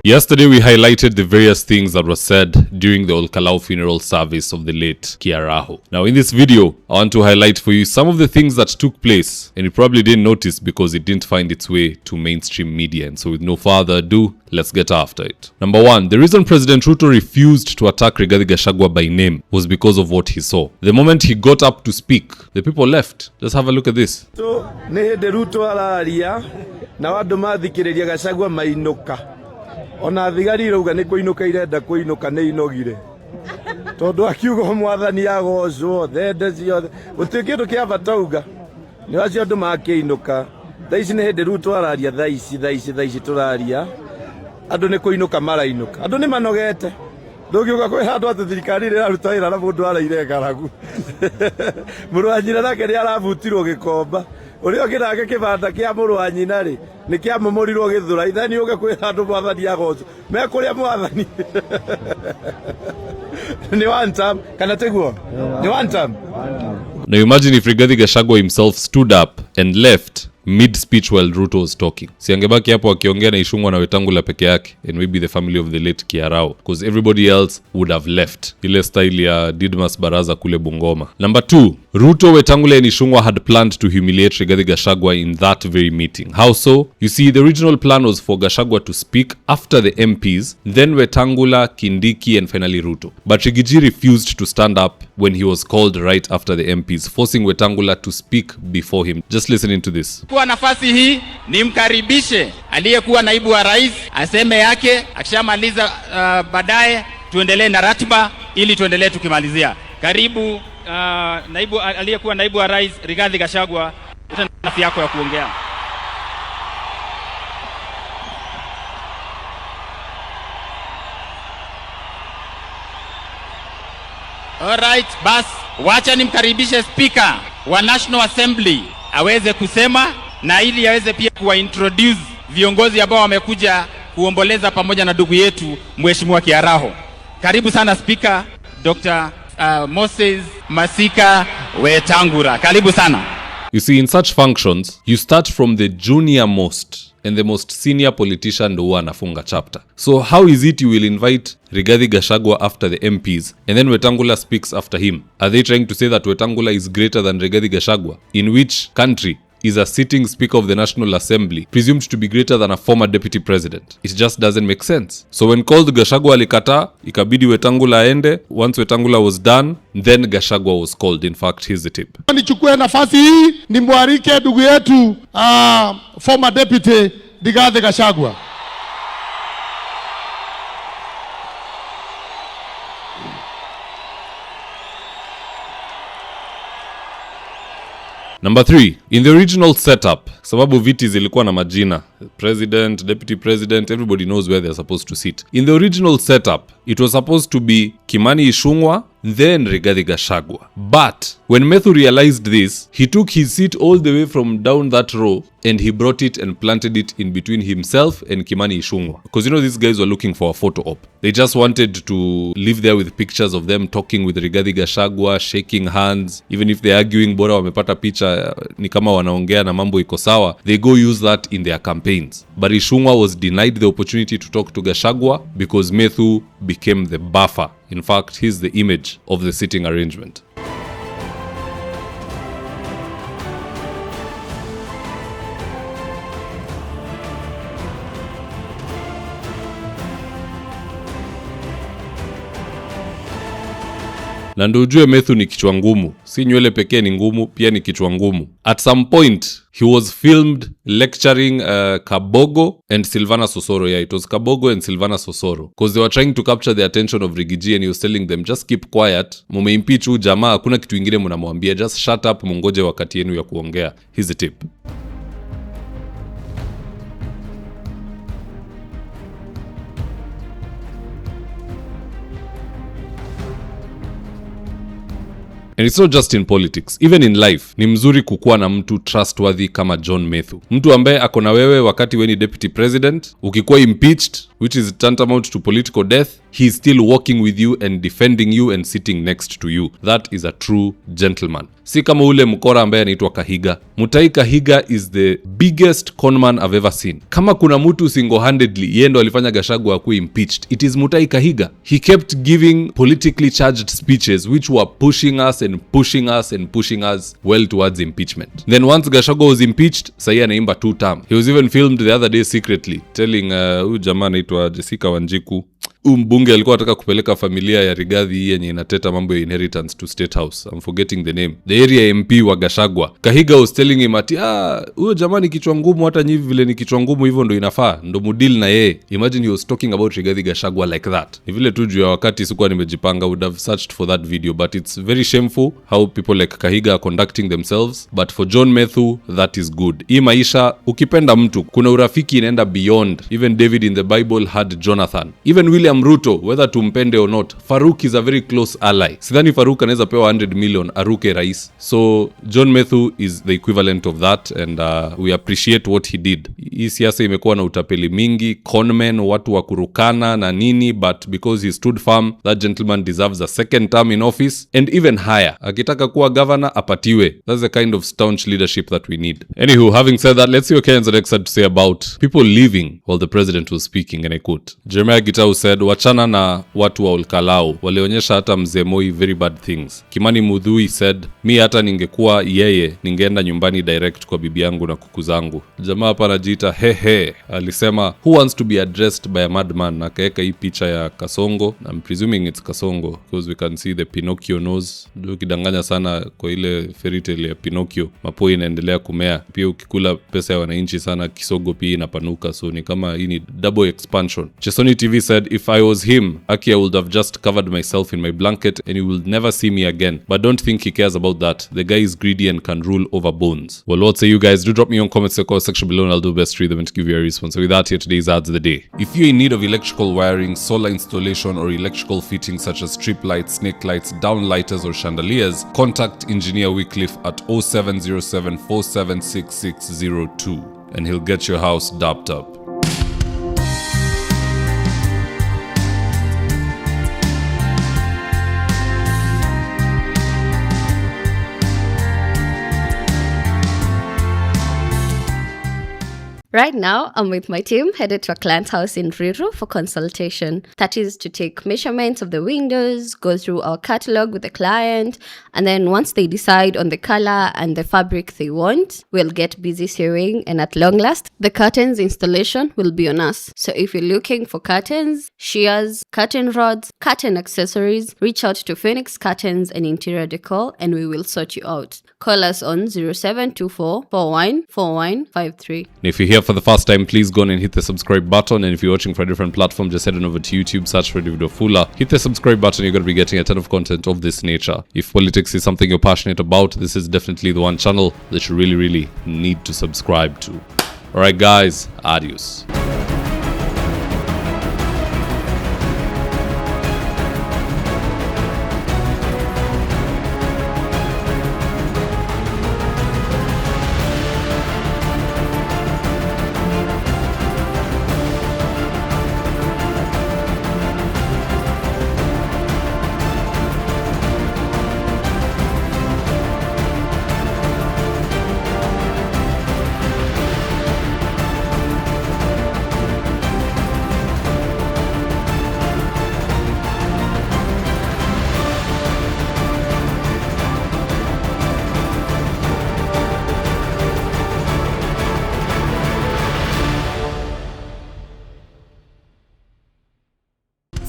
Yesterday we highlighted the various things that were said during the Olkalau funeral service of the late Kiaraho. Now in this video, I want to highlight for you some of the things that took place, and you probably didn't notice because it didn't find its way to mainstream media. And so with no further ado, let's get after it. Number one, the reason President Ruto refused to attack Rigathi Gachagua by name was because of what he saw. The moment he got up to speak, the people left. Just have a look at this. So, nehede Ruto alaria na wadu mathikiriria Gachagua mainuka. Ona thigari rauga ni kuinuka irenda kuinuka ni inogire. Tondu akiuga mwathani agocwo thende ciothe gutikindu kia batauga ni acio andu makiinuka. Thaici ni hindi Ruto araria thaici turaria. Andu ni kuinuka marainuka. Andu ni manogete. Ndugiuga kwi handu ati thirikari ri raruta wira na mundu araire ngaragu. Muru wa nyina nake ni arabutirwo gikomba. Urio kirake kibanda kia muru wa nyina ri ni kia momorirwo githura ithani uge kwi handu mwathani agocwo me kuria mwathani. Ni one time kana teguo ni one time. Now imagine if Rigathi Gachagua himself stood up and left mid-speech while Ruto was talking. Si angebaki hapo akiongea na Ishungwa na Wetangula peke yake and maybe the family of the late Kiarao, because everybody else would have left. Ile style ya Didmas Baraza kule Bungoma. Number 2, Ruto, Wetangula and Ishungwa had planned to humiliate Rigathi Gachagua in that very meeting. How so? You see, the original plan was for Gachagua to speak after the MPs, then Wetangula, Kindiki and finally Ruto. But Rigiji refused to stand up when he was called right after the MPs, forcing Wetangula to speak before him. Just listen into this. Kwa nafasi hii nimkaribishe aliyekuwa naibu wa rais aseme yake, akishamaliza baadaye tuendelee na ratiba ili tuendelee tukimalizia. Karibu aliyekuwa naibu wa rais Rigathi Gachagua, nafasi yako ya kuongea. Alright, bas wacha nimkaribishe speaker wa National Assembly aweze kusema na ili aweze pia kuwaintroduce viongozi ambao wamekuja kuomboleza pamoja na ndugu yetu Mheshimiwa Kiaraho. Karibu sana speaker Dr. Moses Masika Wetangula. Karibu sana. You see, in such functions, you start from the junior most and the most senior politician ndo anafunga chapter. So how is it you will invite Rigathi Gachagua after the MPs and then Wetangula speaks after him? Are they trying to say that Wetangula is greater than Rigathi Gachagua? In which country is a sitting speaker of the National Assembly presumed to be greater than a former deputy president? It just doesn't make sense. So when called, Gachagua alikata, ikabidi Wetangula aende. Once Wetangula was done, then Gachagua was called. In fact, here's the tip. Nichukue nafasi hii nimwarike ndugu yetu former deputy Rigathi Gachagua. Number 3, in the original setup, sababu viti zilikuwa na majina, president, deputy president, everybody knows where they're supposed to sit. In the original setup, it was supposed to be Kimani Ichung'wah, then Rigathi Gachagua. But when Methu realized this, he took his seat all the way from down that row and he brought it and planted it in between himself and Kimani Ichung'wah. Because you know these guys were looking for a photo op. They just wanted to live there with pictures of them talking with Rigathi Gachagua, shaking hands. Even if they're arguing, bora wamepata picha ni kama wanaongea na mambo iko sawa, they go use that in their campaigns. But Ichung'wah was denied the opportunity to talk to Gachagua because Methu became the buffer. In fact, here's the image of the sitting arrangement. Na ndio ujue Methu ni kichwa ngumu. Si nywele pekee ni ngumu, pia ni kichwa ngumu. At some point, he was filmed lecturing Kabogo and Silvana Sosoro. Yeah, it was Kabogo and Silvana Sosoro. Because they were trying to capture the attention of Rigiji and he was telling them, just keep quiet. Mumeimpeach huyu jamaa, hakuna kitu ingine mnamwambia. Just shut up, mungoje wakati yenu ya kuongea. Here's the tip. And it's not just in politics, even in life. Ni mzuri kukuwa na mtu trustworthy kama John Methu. Mtu ambaye ako na wewe wakati we ni deputy president, ukikuwa impeached, which is tantamount to political death, he is still walking with you and defending you and sitting next to you. That is a true gentleman. Si kama ule mkora ambaye anaitwa Kahiga. Mutahi Kahiga is the biggest conman I've ever seen. Kama kuna mtu single-handedly yeye ndo alifanya Gachagua akuwe impeached, it is Mutahi Kahiga. He kept giving politically charged speeches which were pushing us and pushing us and pushing us well towards impeachment. Then once Gachagua was impeached, sahi anaimba 2 term. He was even filmed the other day secretly telling huyu jamaa anaitwa Jessica Wanjiku, mbunge alikuwa anataka kupeleka familia ya Rigathi yenye inateta mambo ya inheritance to State House. I'm forgetting the name. The area MP wa Gachagua. Kahiga was telling him ati huyo jamani kichwa ngumu, hata nyivi vile ni kichwa ngumu hivyo ndo inafaa, ndo mudil na yeye. Imagine he was talking about Rigathi Gachagua like that. Ni vile tu juu ya wakati sikuwa nimejipanga, would have searched for that video, but it's very shameful how people like Kahiga are conducting themselves. But for John Methu, that is good. Hii maisha, ukipenda mtu, kuna urafiki inaenda beyond. Even David in the Bible had Jonathan. Even William Ruto, whether tumpende or not, Farouk is a very close ally. Sidhani Farouk anaweza pewa 100 million aruke rais. So John Methu is the equivalent of that, and we appreciate what he did. Hii siasa imekuwa na utapeli mingi, conmen, watu wa kurukana na nini, but because he stood firm, that gentleman deserves a second term in office and even higher. Akitaka kuwa governor apatiwe. That's the kind of staunch leadership that we need. Anywho, having said that, let's see what Kenyans had to say about people leaving while the president was speaking, and I quote. Jeremiah Gitau said, wachana na watu wa Olkalau, walionyesha hata mzee Moi very bad things. Kimani Mudhui said, mi hata ningekuwa yeye ningeenda nyumbani direct kwa bibi yangu na kuku zangu. Jamaa hapa anajiita hehe alisema, who wants to be addressed by a madman, na kaeka hii picha ya Kasongo. I'm presuming it's Kasongo because we can see the Pinocchio nose. Ndio kidanganya sana kwa ile fairy tale ya Pinocchio, mapoi inaendelea kumea. Pia ukikula pesa ya wananchi sana, kisogo pia inapanuka, so ni kama hii ni double expansion. Chesoni TV said, if I was him, Aki, I would have just covered myself in my blanket and he will never see me again. But don't think he cares about that. The guy is greedy and can rule over bones. Well, what say you guys? Do drop me on comments section below and I'll do best to read them and to give you a response. So with that, here today's ads of the day. If you're in need of electrical wiring, solar installation, or electrical fittings such as strip lights, snake lights, downlighters, or chandeliers, contact Engineer Wycliffe at 0707 476602 and he'll get your house dapped up. Right now, I'm with my team headed to a client's house in Ruiru for consultation. That is to take measurements of the windows, go through our catalog with the client, and then once they decide on the color and the fabric they want, we'll get busy sewing, and at long last, the curtains installation will be on us. So if you're looking for curtains, shears, curtain rods, curtain accessories, reach out to Phoenix Curtains and Interior Decor and we will sort you out. Call us on 0724 414153. If you're here for the first time, please go on and hit the subscribe button, and if you're watching for a different platform, just head on over to YouTube, search for mzitowafula, hit the subscribe button. You're going to be getting a ton of content of this nature. If politics is something you're passionate about, this is definitely the one channel that you really need to subscribe to. Alright guys, adios.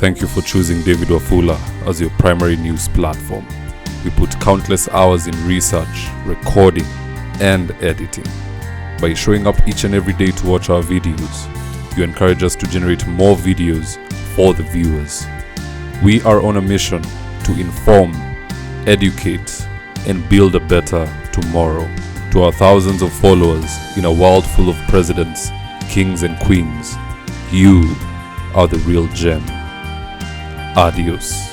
Thank you for choosing David Wafula as your primary news platform. We put countless hours in research, recording, and editing. By showing up each and every day to watch our videos, you encourage us to generate more videos for the viewers. We are on a mission to inform, educate, and build a better tomorrow. To our thousands of followers in a world full of presidents, kings, and queens, you are the real gem. Adios.